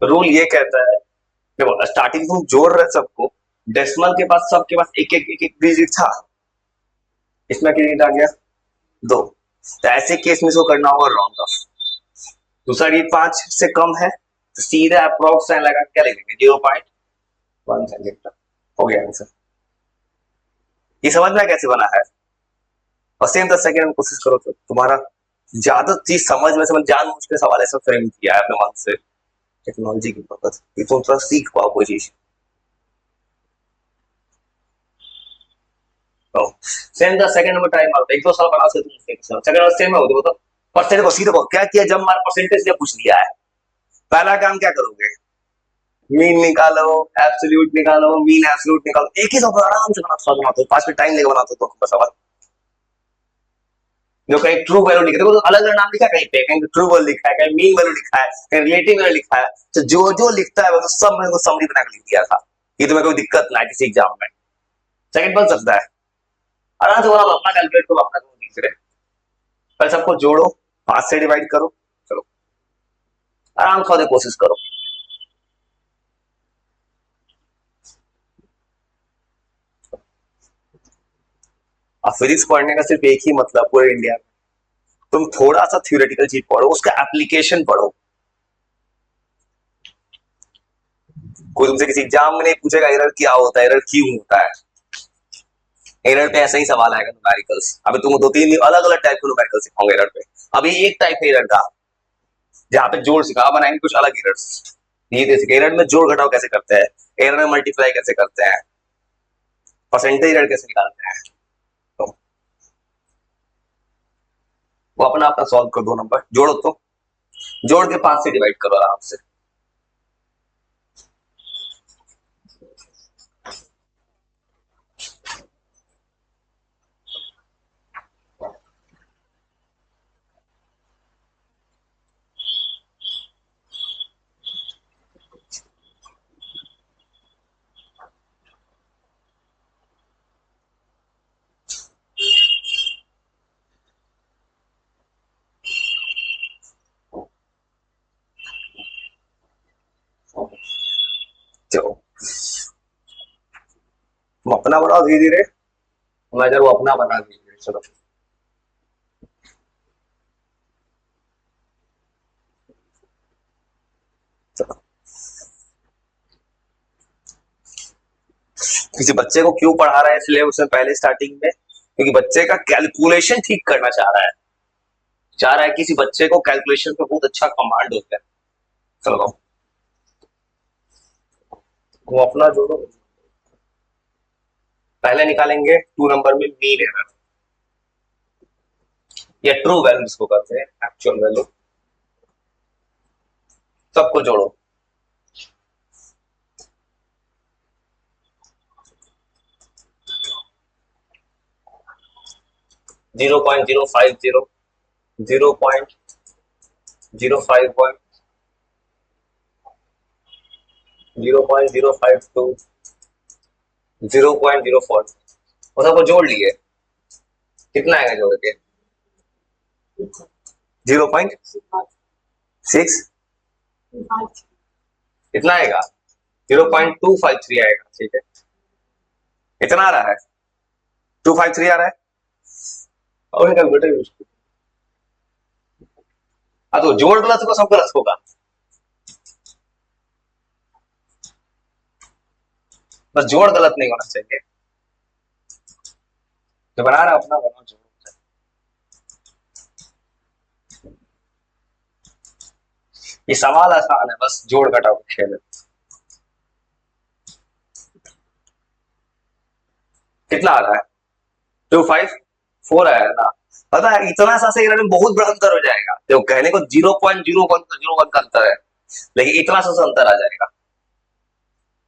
[SPEAKER 1] रूल ये कहता है, देखो स्टार्टिंग तुम जोड़ रहे सबको, डेसिमल के पास सबके पास एक एक एक एक डिजिट था, इसमें कितनी डिजिट आ गया, 2। तो ऐसे केस में इसको करना होगा राउंड ऑफ। दूसरा डिजिट 5 से कम है तो सीधा अप्रोक्स साइन लगा क्या लिखेंगे, 0.1 हो गया आंसर। ये समझ में कैसे बना है, और सेम 10 सेकेंड में कोशिश करो तो तुम्हारा ज्यादा चीज समझ में, समझ जान मुझ के सवाल ऐसा फ्रेम किया है अपने मन से टेक्नोलॉजी की मदद, कि तुम थोड़ा सीख पाओ कोई चीज। तो सेम 10 सेकंड में टाइम आउट, एक दो साल बना सकते तुम सेकंड और सेम में हो तो परसेंटेज को सीधे क्या किया, जब मार परसेंटेज से पूछ लिया है, पहला काम क्या करोगे, मीन निकालो, एब्सोल्यूट निकालो, मीन एब्सोल्यूट निकालो, एक ही सवाल आराम से बनाते हो, 5 मिनट टाइम लेके बनाते हो तो सवाल। जो कहीं ट्रू वैल्यू लिखा है, तो अलग अलग नाम लिखा है, कहीं पे कहीं ट्रू वैल्यू लिखा है, कहीं मीन वैल्यू लिखा है, कहीं रिलेटिव वैल्यू लिखा है, तो जो जो लिखता है वो तो सब मैंने समरी बना के लिख दिया था, ये तुम्हें कोई दिक्कत ना है किसी एग्जाम में, सेकंड बन सकता है आराम से, अपना कैलकुलेट करो, अपना दूसरे पर सबको जोड़ो, 5 से डिवाइड करो, चलो आराम से कोशिश करो। अब फिजिक्स पढ़ने का सिर्फ एक ही मतलब पूरे इंडिया में, तुम थोड़ा सा थ्योरेटिकल चीज पढ़ो, उसका एप्लीकेशन पढ़ो। कोई तुमसे किसी एग्जाम में नहीं पूछेगा एरर क्या होता है, एरर क्यों होता है, एरर पे ऐसा ही सवाल आएगा न्यूमेरिकल्स। अभी तुम 2-3 अलग अलग टाइप के न्यूमेरिकल सिखाऊंगा एरर पे, अभी एक टाइप है एरर का जहां पे जोड़ सिखा, बनाएंगे कुछ अलग एरर्स, ये देखिए एरर में जोड़ घटाव कैसे करते हैं, एरर में मल्टीप्लाई कैसे करते हैं, परसेंटेज एरर कैसे निकालते हैं, तो वो अपना अपना सॉल्व कर, 2 नंबर जोड़ो, तो जोड़ के 5 से डिवाइड करो आराम से। चलो तुम अपना बनाओ धीरे धीरे, मैं जरूर अपना बना दीजिए, चलो चलो। किसी बच्चे को क्यों पढ़ा रहा है इसलिए उसने पहले स्टार्टिंग में, क्योंकि बच्चे का कैलकुलेशन ठीक करना चाह रहा है किसी बच्चे को कैलकुलेशन पे बहुत अच्छा कमांड होता है। चलो वो अपना जोड़ो, पहले निकालेंगे 2 नंबर में मीन एरर या ट्रू वैल्यू जिसको कहते हैं, एक्चुअल वैल्यू, सबको जोड़ो, zero point zero five zero, 0.051, 0.052, 0.04, वो सबको जोड़ लिए, कितना आएगा जोड़ के, 0.6, इतना आएगा, 0.253 आएगा, ठीक है। इतना आ रहा है, 253 आ रहा है, और कैलकुलेटर यूज करो। हाँ तो जोड़ गलत होगा, सब गलत होगा, बस जोड़ गलत नहीं होना चाहिए। जो बना रहा अपना बनाओ, जोड़। ये सवाल आसान है, बस जोड़ घटाओ का खेल है। कितना आ रहा है, 254 आया ना। पता है इतना सा से में बहुत बड़ा अंतर हो जाएगा, तो कहने को 0.01 का अंतर है, लेकिन इतना सा अंतर आ जाएगा।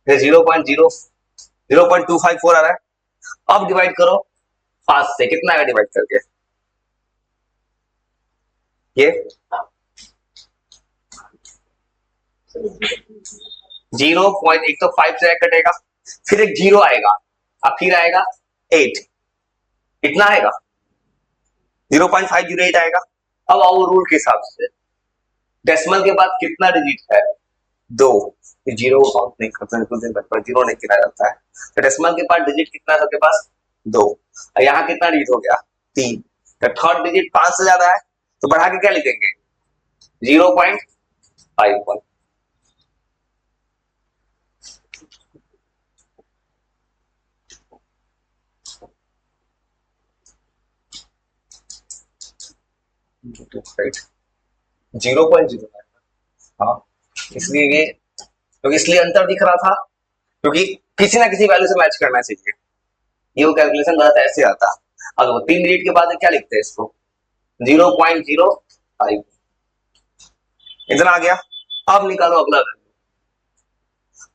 [SPEAKER 1] 0.254 आ रहा है। अब डिवाइड करो 5 से, कितना है डिवाइड करके, ये 0. एक तो 5 से कटेगा, फिर एक 0 आएगा, अब फिर आएगा 8, इतना आएगा 0.508 आएगा। अब आओ रूल के हिसाब से, डेसिमल के बाद कितना डिजिट है, 2, जीरो काउंट नहीं करते, जीरो नहीं गिना जाता है। तो डेसिमल के बाद डिजिट कितना है सबके पास, 2, यहाँ कितना डिजिट हो गया, 3। तो थर्ड डिजिट 5 से ज्यादा है, तो बढ़ा के क्या लिखेंगे, 0.51। राइट, 0.0, हाँ, इसलिए ये, तो इसलिए अंतर दिख रहा था, क्योंकि किसी ना किसी वैल्यू से मैच करना चाहिए। ये वो कैलकुलेशन गलत ऐसे आता। अब वो 3 डिजिट के बाद क्या लिखते हैं इसको, 0.05, इतना आ गया। अब निकालो अगला वैल्यू,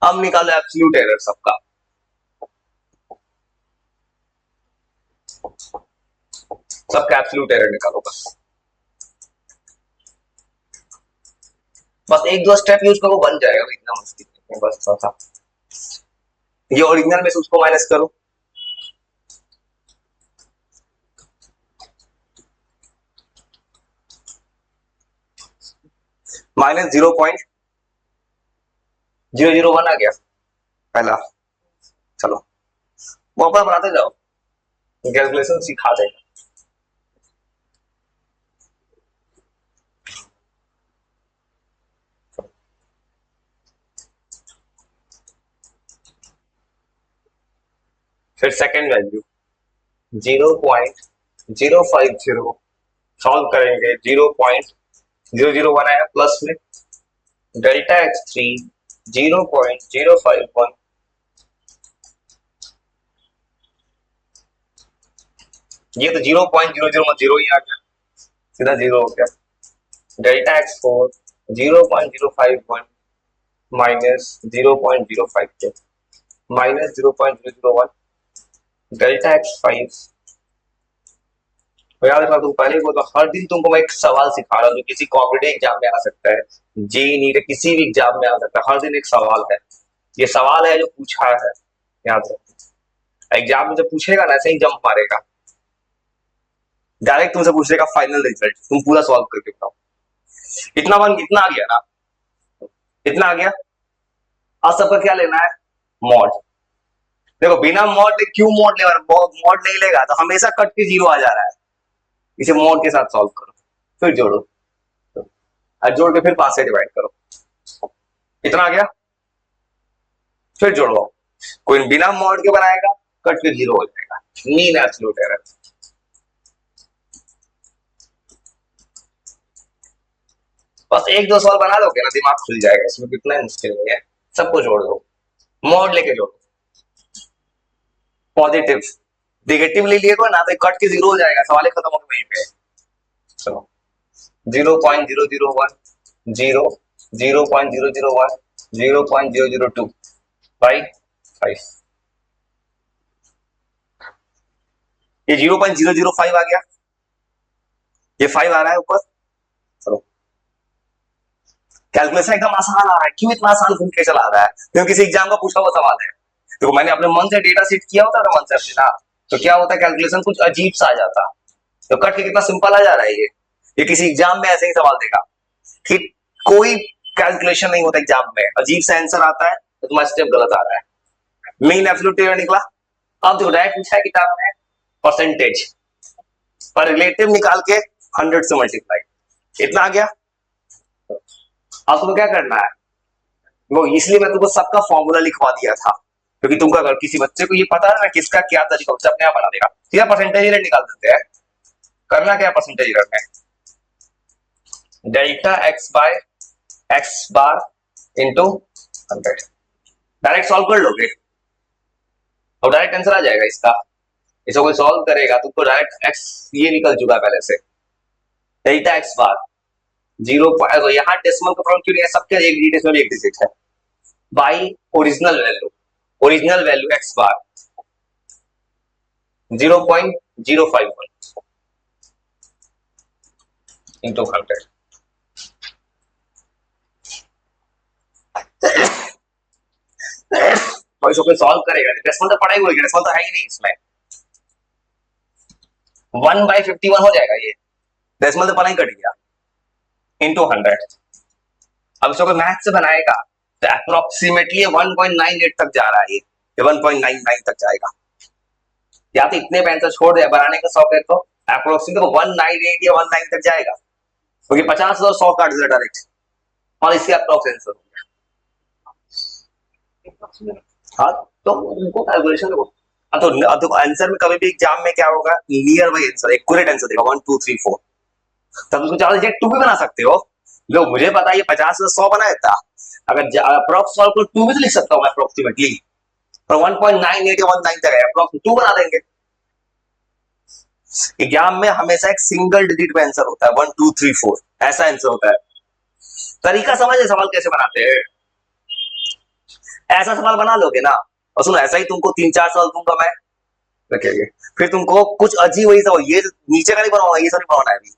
[SPEAKER 1] अब निकालो एब्सोल्यूट एरर सबका, सबका एब्सोल्यूट एरर निकालो बस। बस एक दो स्टेप यूज करो, बन जाएगा, इतना मुश्किल नहीं, बस थोड़ा सा ये ओरिजिनल में से उसको माइनस करो, -0.001 आ गया पहला। चलो वापस बनाते जाओ, कैलकुलेशन सिखा देगा। फिर सेकेंड वैल्यू 0.050 सॉल्व करेंगे, 0.001 आया प्लस में, डेल्टा x3 0.051, ये तो 0.000 ही आ गया, सीधा 0 हो गया। Delta x4 0.051 minus 0.052 minus 0.001, delta x5। तो याद रखना, तुम पहले को तो हर दिन तुमको मैं एक सवाल सिखा रहा हूँ जो किसी कॉम्पिटेटिव एग्जाम में आ सकता है, जेईई नीट किसी भी एग्जाम में आ सकता है, हर दिन एक सवाल है। ये सवाल है जो पूछा है, याद रखो। एग्जाम में जब पूछेगा ना ऐसे ही जंप मारेगा, डायरेक्ट तुमसे पूछेगा फाइनल रिजल्ट, तुम पूरा सॉल्व करके बताओ। इतना वन कितना आ गया ना, इतना आ गया। अब सबका क्या लेना है, मॉड। देखो बिना मॉड क्यों मॉड ले, मॉड नहीं लेगा तो हमेशा कट के 0 आ जा रहा है, इसे मॉड के साथ सॉल्व करो, फिर जोड़ो, और जोड़ के फिर 5 से डिवाइड करो, इतना आ गया। फिर जोड़ो, कोई बिना मॉड के बनाएगा, कट के 0 हो जाएगा, मीन एब्सोल्यूट एरर। बस एक दो सवाल बना लोगे ना, दिमाग खुल जाएगा, इसमें कितना मुश्किल नहीं है, सबको जोड़ दो, मॉड लेके जोड़ो। पॉजिटिव नेगेटिव ले लिए ना तो कट के 0 हो जाएगा, सवाल खत्म हो गए वहीं पे। चलो 0.001 0 0.001 0.002 बाई 5, ये 0.005 आ गया, ये 5 आ रहा है ऊपर। चलो कैलकुलेशन एकदम आसान आ रहा है, क्यों इतना आसान घूम के चला रहा है, क्योंकि किसी एग्जाम का पूछा हुआ सवाल है। तो मैंने अपने मन से डेटा सीट किया होता ना, मन से अपने ना, तो क्या होता है कैलकुलेशन कुछ अजीब सा आ जाता, तो कट के कितना सिंपल आ जा रहा है। ये किसी एग्जाम में ऐसे ही सवाल देगा, ठीक, कोई कैलकुलेशन नहीं होता एग्जाम में, अजीब सा आंसर आता है तो तुम्हारा स्टेप गलत आ रहा है, मीन एब्सोल्यूट एरर निकला। अब देखो डायरेक्ट पूछा है किताब में परसेंटेज पर रिलेटिव निकाल के 100 से मल्टीप्लाई, इतना आ गया। अब तुम्हें क्या करना है, वो इसलिए मैं तुमको सबका फॉर्मूला लिखवा दिया था, क्योंकि तुमको अगर किसी बच्चे को ये पता है ना किसका क्या तरीका उससे अपने आप बना देगा, सीधा परसेंटेज रेट निकाल देते हैं। करना क्या परसेंटेज रेट में, delta x bye x bar into 100, direct solve कर लोगे और डायरेक्ट आंसर आ जाएगा इसका। इसको कोई सॉल्व करेगा तुमको डायरेक्ट एक्स ये निकल चुका है पहले से, डेल्टा एक्स बार 0, यहाँ डेसिमल का प्रॉब्लम क्यों नहीं है, सबके एक डिजिट में एक डिजिट है, by original value x bar 0.051 into 100। और इसको कोई सॉल्व करेगा, डेसिमल तो पढ़ा ही हुआ है, डेसिमल तो है ही नहीं इसमें, 1/51 हो जाएगा ये, डेसिमल तो पढ़ा ही कट गया, इंटू 100। अब इसको कोई मैथ से बनाएगा तो अप्रोक्सीमेटली 1.98 तक जा रहा है, ये 1.99 तक जाएगा, या तो इतने पे आंसर छोड़ दे, बनाने का 100 है तो अप्रोक्सीमेटली 198 या 19 तक जाएगा, क्योंकि 50 और 100 काट दिया डायरेक्ट और इसके अप्रोक्स आंसर हो गया। हाँ तो उनको कैलकुलेशन देखो, तो आंसर में कभी भी एग्जाम में क्या होगा, near by answer, accurate answer देगा 1 2 3 4, तब उसको चाहो रिजेक्ट 2 भी बना सकते हो। लो मुझे पता है ये 50 से 100 बना देता, अगर अप्रोक्स सॉल्व को 2 भी तो लिख सकता हूं मैं अप्रोक्सीमेटली, पर 1.98 या 19 तक है, अप्रोक्स 2 बना देंगे। एग्जाम में हमेशा एक सिंगल डिजिट पे आंसर होता है, 1 2 3 4 ऐसा आंसर होता है। तरीका समझे सवाल कैसे बनाते हैं, ऐसा सवाल बना लोगे ना, और सुनो ऐसा ही तुमको 3 4 सवाल दूंगा मैं, रखेंगे फिर तुमको कुछ अजीब वही सवाल, ये नीचे का नहीं बनाना, ये सब नहीं बनाना है, अभी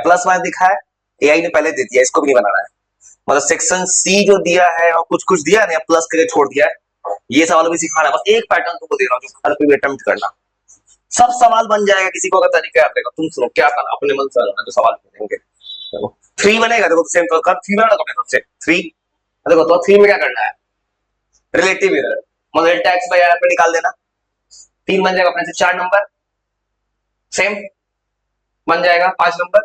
[SPEAKER 1] प्लस माइनस दिखा है एआई ने पहले दे दिया, इसको भी नहीं बनाना है, मतलब सेक्शन सी जो दिया है और कुछ कुछ दिया है प्लस करके छोड़ दिया है, ये सवाल भी सिखाना है, बस एक पैटर्न तुमको दे रहा हूँ जो हर कोई अटेम्प्ट करना, सब सवाल बन जाएगा, किसी को अगर तरीका याद रहेगा, तुम सुनो क्या करना, अपने मन से जो सवाल पूछेंगे 3 बनेगा, देखो सेम तो कर 3 बना अपने सबसे 3, देखो तो 3 में क्या करना है, रिलेटिव एरर मतलब डेल्टा एक्स बाय आर पे निकाल देना, 3 बन जाएगा अपने से, 4 नंबर सेम बन जाएगा, 5 नंबर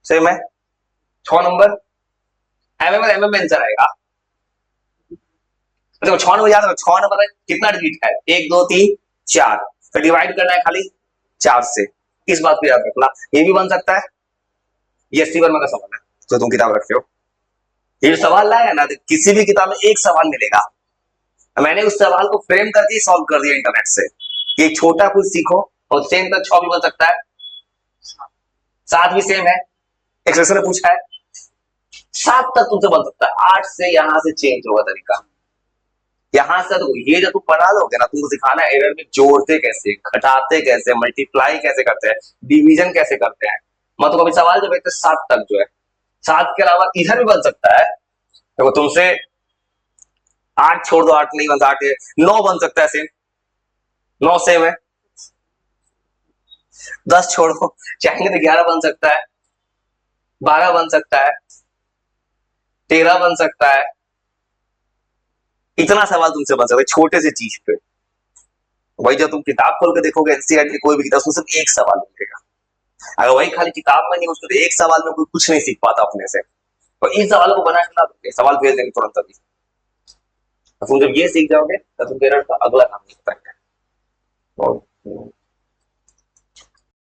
[SPEAKER 1] सेम है, 6 नंबर एमएम में आंसर आएगा, देखो 6 नंबर याद रखो, 6 नंबर में कितना डिजिट है, 1 2 3 4, तो डिवाइड करना है खाली 4 से, इस बात को याद रखना। ये भी बन सकता है, ये एससी वर्मा का सवाल है जो तुम किताब रखते हो, ये सवाल लाया ना, किसी भी किताब में एक सवाल मिलेगा, मैंने उस सवाल को फ्रेम करके सॉल्व कर दिया इंटरनेट से, ये छोटा कुछ सीखो, और सेम तक 6 भी बन सकता है, 7 भी सेम है, एक्सप्रेशन ने पूछा है, 7 तक तुमसे बन सकता है, 8 से यहां से चेंज होगा तरीका, यहां से तो ये जो तुम बना लोगे ना, तुमको सिखाना है एरर में जोड़ते कैसे, घटाते कैसे, मल्टीप्लाई कैसे करते हैं, डिवीजन कैसे करते हैं, मतलब अभी सवाल जो भेजते 7 तक जो है, 7 के अलावा इधर भी बन सकता है, देखो तुमसे 8 छोड़ दो, 8 नहीं बनता, 8 9 बन सकता है, सेम 9 सेम है, 10 छोड़ो चाहेंगे तो 11 बन सकता है, 12 बन सकता है, 13 बन सकता है, इतना सवाल तुमसे बन सकता है छोटे से चीज पे। वही जब तुम किताब खोल के देखोगे एनसीईआरटी कोई भी किताब, उसमें सिर्फ एक सवाल मिलेगा, अगर वही खाली किताब में नहीं उसको तो एक सवाल में कोई कुछ नहीं सीख पाता अपने से, तो इन सवालों को बना के ना सवाल भेज देंगे तुरंत अभी, तुम जब ये सीख जाओगे तो तुम अगला काम